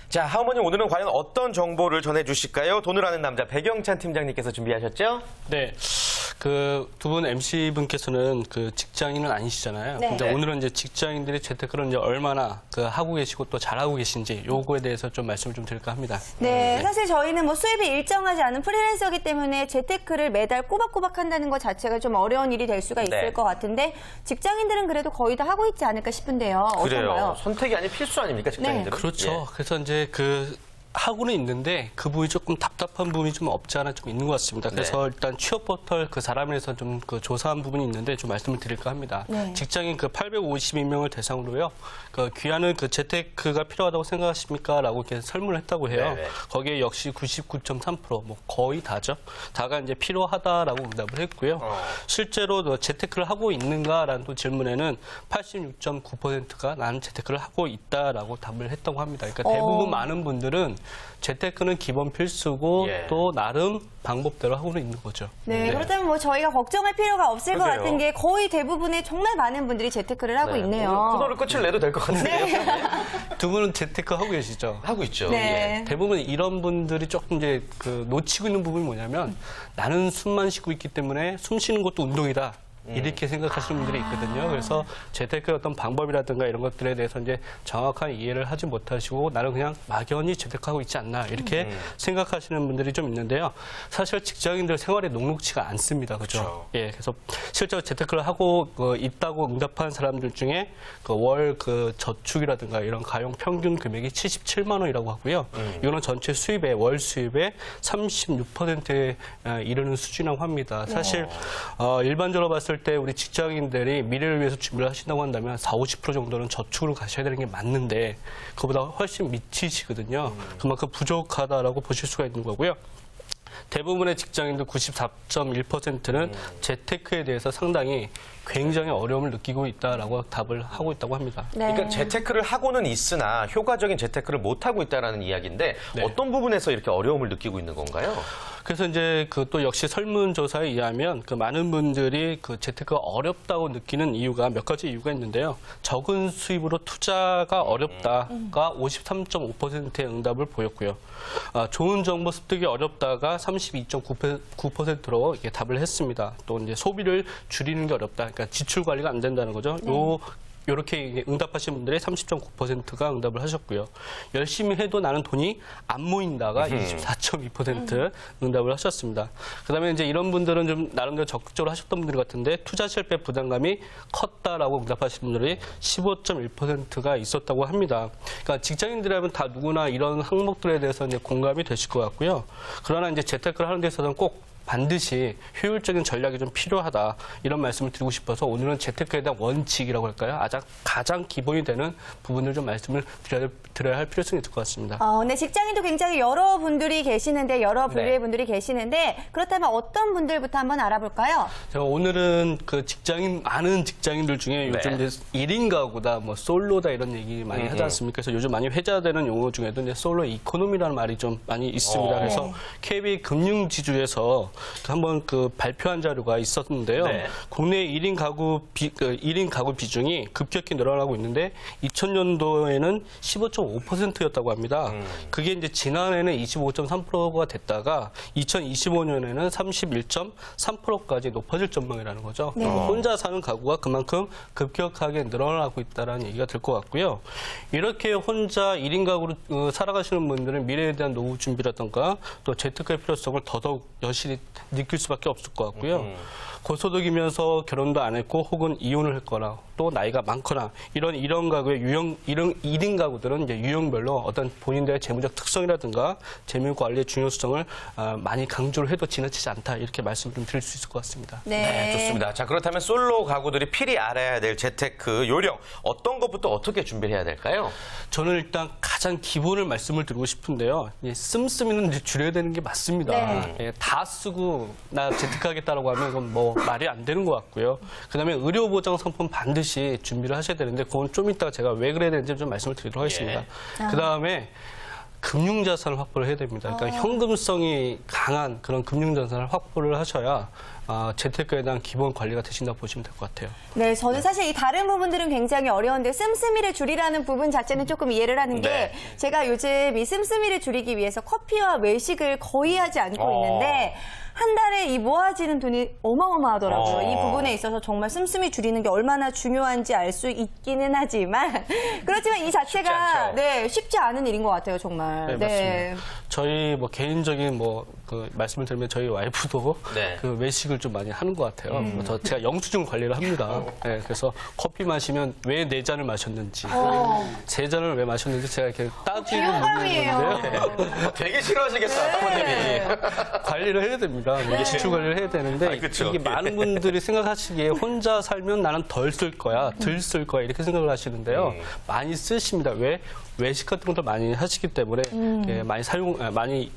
자, 하모님 오늘은 과연 어떤 정보를 전해주실까요? 돈을 아는 남자 백영찬 팀장님께서 준비하셨죠? 네. 그 두 분 MC분께서는 그 직장인은 아니시잖아요. 네. 근데 오늘은 이제 직장인들이 재테크를 이제 얼마나 그 하고 계시고 또 잘하고 계신지 요거에 대해서 좀 말씀을 좀 드릴까 합니다. 네, 사실 저희는 뭐 수입이 일정하지 않은 프리랜서이기 때문에 재테크를 매달 꼬박꼬박 한다는 것 자체가 좀 어려운 일이 될 수가 있을 것 같은데 직장인들은 그래도 거의 다 하고 있지 않을까 싶은데요. 그래요. 어떤가요? 선택이 아닌 필수 아닙니까, 직장인들은? 그렇죠. 예. 그래서 이제 하고는 있는데 그 부분이 조금 답답한 부분이 좀 없지 않아 좀 있는 것 같습니다. 그래서 일단 취업 포털 그 사람에서 좀 그 조사한 부분이 있는데 좀 말씀을 드릴까 합니다. 네. 직장인 그 852명을 대상으로요. 그 귀하는 그 재테크가 필요하다고 생각하십니까? 라고 이렇게 설문을 했다고 해요. 네네. 거기에 역시 99.3% 뭐 거의 다죠. 다가 이제 필요하다라고 응답을 했고요. 실제로 재테크를 하고 있는가라는 또 질문에는 86.9%가 나는 재테크를 하고 있다라고 답을 했다고 합니다. 그러니까 대부분 많은 분들은 재테크는 기본 필수고 또 나름 방법대로 하고는 있는 거죠. 네, 그렇다면 뭐 저희가 걱정할 필요가 없을 것 같은 게 거의 대부분의 정말 많은 분들이 재테크를 하고 있네요. 코너를 끝을 내도 될 것 같은데요. 두 분은 재테크 하고 계시죠? 하고 있죠. 네. 대부분 이런 분들이 조금 이제 그 놓치고 있는 부분이 뭐냐면 나는 숨만 쉬고 있기 때문에 숨 쉬는 것도 운동이다. 이렇게 생각하시는 분들이 있거든요. 그래서 재테크의 어떤 방법이라든가 이런 것들에 대해서 이제 정확한 이해를 하지 못하시고 나는 그냥 막연히 재테크하고 있지 않나 이렇게 생각하시는 분들이 좀 있는데요. 사실 직장인들 생활이 녹록치가 않습니다. 그렇죠? 예, 그래서 실제로 재테크를 하고 있다고 응답한 사람들 중에 월 저축이라든가 이런 가용 평균 금액이 77만 원이라고 하고요. 이거는 전체 수입의 월 수입의 36%에 이르는 수준이라고 합니다. 사실 일반적으로 봤을 때 우리 직장인들이 미래를 위해서 준비를 하신다고 한다면 40~50% 정도는 저축으로 가셔야 되는 게 맞는데 그보다 훨씬 미치시거든요. 그만큼 부족하다라고 보실 수가 있는 거고요. 대부분의 직장인들 94.1%는 재테크에 대해서 상당히 굉장히 어려움을 느끼고 있다라고 답을 하고 있다고 합니다. 네. 그러니까 재테크를 하고는 있으나 효과적인 재테크를 못하고 있다는 이야기인데 어떤 부분에서 이렇게 어려움을 느끼고 있는 건가요? 그래서 이제 또 역시 설문조사에 의하면 많은 분들이 재테크가 어렵다고 느끼는 이유가 몇 가지 이유가 있는데요. 적은 수입으로 투자가 어렵다가 53.5%의 응답을 보였고요. 좋은 정보 습득이 어렵다가 32.9%로 이렇게 답을 했습니다. 또 이제 소비를 줄이는 게 어렵다. 그러니까 지출 관리가 안 된다는 거죠. 이렇게 응답하신 분들의 30.9%가 응답을 하셨고요. 열심히 해도 나는 돈이 안 모인다가 24.2% 응답을 하셨습니다. 그다음에 이제 이런 분들은 좀 나름대로 적극적으로 하셨던 분들 같은데 투자 실패 부담감이 컸다라고 응답하신 분들이 15.1%가 있었다고 합니다. 그러니까 직장인들이라면 다 누구나 이런 항목들에 대해서 이제 공감이 되실 것 같고요. 그러나 이제 재테크를 하는 데 있어서는 꼭 반드시 효율적인 전략이 좀 필요하다 이런 말씀을 드리고 싶어서 오늘은 재테크에 대한 원칙이라고 할까요? 가장 기본이 되는 부분을 좀 말씀을 드려야 할 필요성이 있을 것 같습니다. 네, 직장인도 굉장히 여러 분들이 계시는데 여러 분류의 분들이 계시는데 그렇다면 어떤 분들부터 한번 알아볼까요? 제가 오늘은 많은 직장인들 중에 요즘 이제 1인 가구다, 뭐 솔로다 이런 얘기 많이 하지 않습니까? 그래서 요즘 많이 회자되는 용어 중에도 이제 솔로 이코노미라는 말이 좀 많이 있습니다. 그래서 KB 금융지주에서 한번 발표한 자료가 있었는데요. 국내 1인 가구 비중이 급격히 늘어나고 있는데 2000년도에는 15.5%였다고 합니다. 그게 이제 지난해는 25.3%가 됐다가 2025년에는 31.3%까지 높아질 전망이라는 거죠. 혼자 사는 가구가 그만큼 급격하게 늘어나고 있다는 얘기가 될 것 같고요. 이렇게 혼자 1인 가구로 살아가시는 분들은 미래에 대한 노후 준비라든가 또 재테크의 필요성을 더더욱 여실히 느낄 수밖에 없을 것 같고요. 고소득이면서 결혼도 안 했고 혹은 이혼을 했거나 또 나이가 많거나 이런 가구의 1인 가구들은 이제 유형별로 어떤 본인들의 재무적 특성이라든가 재무 관리의 중요성을 많이 강조를 해도 지나치지 않다 이렇게 말씀 좀 드릴 수 있을 것 같습니다. 네, 좋습니다. 자, 그렇다면 솔로 가구들이 필히 알아야 될 재테크 요령 어떤 것부터 어떻게 준비해야 될까요? 저는 일단 가장 기본을 말씀을 드리고 싶은데요. 씀씀이는 이제 줄여야 되는 게 맞습니다. 다 쓰고 나 재테크하겠다라고 하면 그건 뭐 말이 안 되는 것 같고요. 그다음에 의료보장 상품 반드시 준비를 하셔야 되는데 그건 좀 이따가 제가 왜 그래야 되는지 좀 말씀을 드리도록 하겠습니다. 그다음에 금융자산을 확보를 해야 됩니다. 그러니까 현금성이 강한 그런 금융자산을 확보를 하셔야 재테크에 대한 기본 관리가 되신다고 보시면 될 것 같아요. 네, 저는 사실 이 다른 부분들은 굉장히 어려운데 씀씀이를 줄이라는 부분 자체는 조금 이해를 하는 게 네. 제가 요즘 이 씀씀이를 줄이기 위해서 커피와 외식을 거의 하지 않고 있는데 한 달에 이 모아지는 돈이 어마어마하더라고요. 이 부분에 있어서 정말 씀씀이 줄이는 게 얼마나 중요한지 알 수 있기는 하지만 그렇지만 이 자체가 쉽지 않은 일인 것 같아요, 정말. 네, 맞습니다. 저희 뭐 개인적인 말씀을 드리면 저희 와이프도 그 외식을 좀 많이 하는 것 같아요. 제가 영수증 관리를 합니다. 네, 그래서 커피 마시면 왜 4잔을 마셨는지, 3잔을 왜 마셨는지 제가 이렇게 따지고 묻는데요. 되게 싫어하시겠다, 사모님이. 관리를 해야 됩니다. 지출 관리를 해야 되는데 이게 많은 분들이 생각하시기에 혼자 살면 나는 덜 쓸 거야, 덜 쓸 거야 이렇게 생각을 하시는데요. 많이 쓰십니다. 왜? 외식 같은 것도 많이 하시기 때문에 많이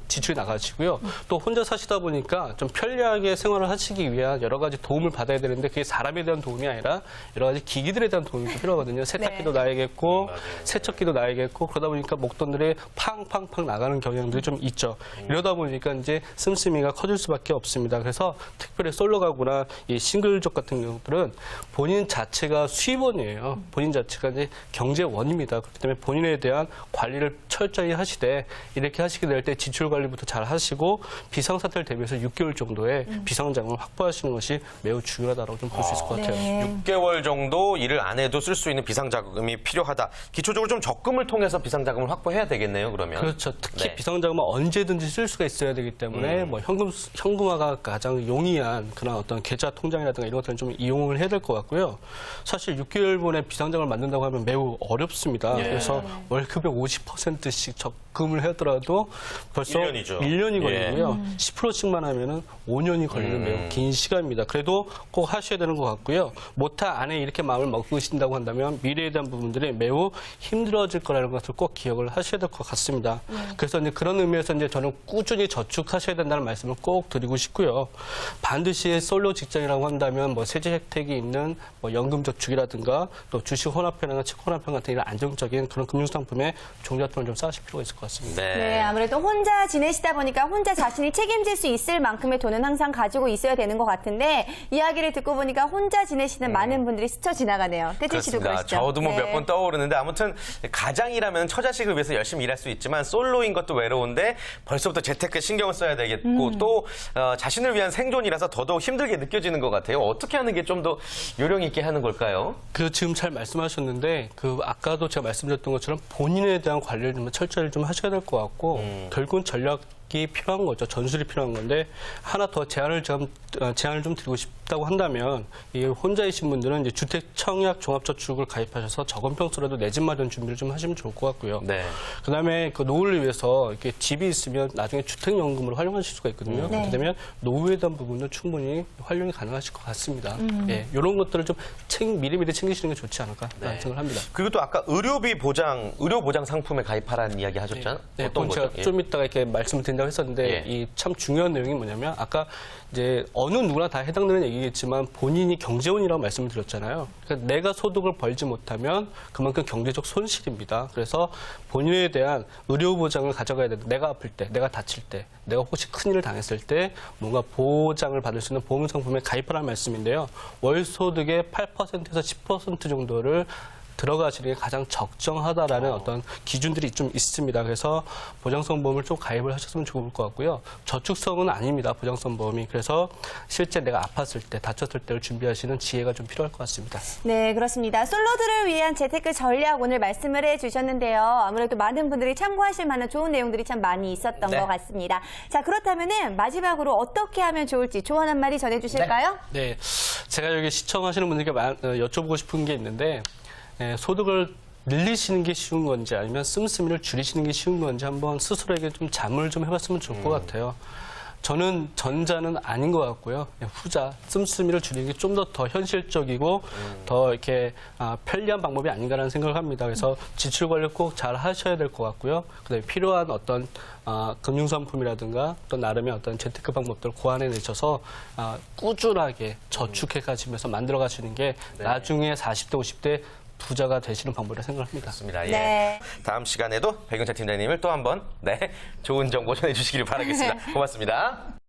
지출이 나가시고요. 또 혼자 사시다 보니까 좀 편리하게 생활을 하시기 위한 여러 가지 도움을 받아야 되는데 그게 사람에 대한 도움이 아니라 여러 가지 기기들에 대한 도움이 필요하거든요. 세탁기도 놔야겠고 세척기도 놔야겠고 그러다 보니까 목돈들이 팡팡팡 나가는 경향들이 좀 있죠. 이러다 보니까 이제 씀씀이가 커질 수밖에 없습니다. 그래서 특별히 솔로 가구나 이 싱글족 같은 경우들은 본인 자체가 수입원이에요. 본인 자체가 이제 경제원입니다. 그렇기 때문에 본인에 대한 관리를 철저히 하시되 이렇게 하시게 될 때 지출 관리부터 잘 하시고 비상사태를 대비해서 6개월 정도의 비상자금을 확보하시는 것이 매우 중요하다고 좀 볼 수 있을 것 같아요. 6개월 정도 일을 안 해도 쓸 수 있는 비상자금이 필요하다. 기초적으로 좀 적금을 통해서 비상자금을 확보해야 되겠네요, 그러면. 그렇죠. 특히 비상자금은 언제든지 쓸 수가 있어야 되기 때문에 뭐 현금화가 가장 용이한 그런 어떤 계좌 통장이라든가 이런 것들은 좀 이용을 해야 될 것 같고요. 사실 6개월분의 비상자금을 만든다고 하면 매우 어렵습니다. 그래서 월급의 50%씩 적금을 하더라도 벌써 1년이 걸리고요. 10%씩만 하면은 5년이 걸리는 매우 긴 시간입니다. 그래도 꼭 하셔야 되는 것 같고요. 못하 안에 이렇게 마음을 먹으신다고 한다면 미래에 대한 부분들이 매우 힘들어질 거라는 것을 꼭 기억을 하셔야 될 것 같습니다. 그래서 이제 그런 의미에서 이제 저는 꾸준히 저축하셔야 된다는 말씀을 꼭 드리고 싶고요. 반드시 솔로 직장이라고 한다면 뭐 세제 혜택이 있는 뭐 연금 저축이라든가 또 주식 혼합회나 채권 혼합회 같은 이런 안정적인 그런 금융상품에 종잣돈을 좀 쌓으실 필요가 있을 것 같습니다. 네, 아무래도 혼자 지내시다 보니까 혼자 자신이 책임질 수 있을 만큼의 돈은 항상 가지고 있어야 되는 것 같은데 이야기를 듣고 보니까 혼자 지내시는 많은 분들이 스쳐 지나가네요. 태진 씨도 그러시죠? 저도 뭐 몇 번 떠오르는데 아무튼 가장이라면 처자식을 위해서 열심히 일할 수 있지만 솔로인 것도 외로운데 벌써부터 재테크에 신경을 써야 되겠고 또 자신을 위한 생존이라서 더더욱 힘들게 느껴지는 것 같아요. 어떻게 하는 게 좀 더 요령 있게 하는 걸까요? 지금 잘 말씀하셨는데 아까도 제가 말씀드렸던 것처럼 본인에 대한 관리를 좀 철저히 좀 하셔야 될 것 같고 결국은 전략이 필요한 거죠. 전술이 필요한 건데 하나 더 제안을 좀 드리고 싶다고 한다면 이 혼자이신 분들은 이제 주택 청약 종합저축을 가입하셔서 적은 평수라도 내 집 마련 준비를 좀 하시면 좋을 것 같고요. 그다음에 그 노후를 위해서 이렇게 집이 있으면 나중에 주택연금으로 활용하실 수가 있거든요. 그렇게 되면 노후에 대한 부분도 충분히 활용이 가능하실 것 같습니다. 이런 것들을 좀 미리미리 챙기시는 게 좋지 않을까 생각을 합니다. 그리고 또 아까 의료 보장 상품에 가입하라는 이야기 하셨잖아요. 어떤 거죠? 제가 좀 이따가 이렇게 말씀을 드린다고 했었는데 이 참 중요한 내용이 뭐냐면 아까 이제 어느 누구나 다 해당되는 얘기겠지만 본인이 경제원이라고 말씀을 드렸잖아요. 그러니까 내가 소득을 벌지 못하면 그만큼 경제적 손실입니다. 그래서 본인에 대한 의료 보장을 가져가야 된다. 내가 아플 때, 내가 다칠 때, 내가 혹시 큰일을 당했을 때 뭔가 보장을 받을 수 있는 보험 상품에 가입하라는 말씀인데요. 월 소득의 8%에서 10% 정도를 들어가시는 게 가장 적정하다라는 어떤 기준들이 좀 있습니다. 그래서 보장성 보험을 좀 가입을 하셨으면 좋을 것 같고요. 저축성은 아닙니다. 보장성 보험이. 그래서 실제 내가 아팠을 때, 다쳤을 때를 준비하시는 지혜가 좀 필요할 것 같습니다. 네, 그렇습니다. 솔로들을 위한 재테크 전략 오늘 말씀을 해주셨는데요. 아무래도 많은 분들이 참고하실 만한 좋은 내용들이 참 많이 있었던 것 같습니다. 자, 그렇다면은 마지막으로 어떻게 하면 좋을지 조언 한 마디 전해주실까요? 네, 제가 여기 시청하시는 분들께 여쭤보고 싶은 게 있는데 소득을 늘리시는 게 쉬운 건지 아니면 씀씀이를 줄이시는 게 쉬운 건지 한번 스스로에게 좀 잠을 좀 해봤으면 좋을 것 같아요. 저는 전자는 아닌 것 같고요. 후자, 씀씀이를 줄이는 게 좀 더 현실적이고 더 이렇게 편리한 방법이 아닌가라는 생각을 합니다. 그래서 지출 관리 꼭 잘 하셔야 될 것 같고요. 그다음에 필요한 어떤 금융상품이라든가 또 나름의 어떤 재테크 방법들을 고안해 내셔서 꾸준하게 저축해 가시면서 만들어 가시는 게 나중에 40대, 50대 투자가 되시는 방법이라 생각합니다. 좋습니다. 예. 네. 다음 시간에도 백윤차 팀장님을 또 한번 좋은 정보 전해주시기를 바라겠습니다. 고맙습니다.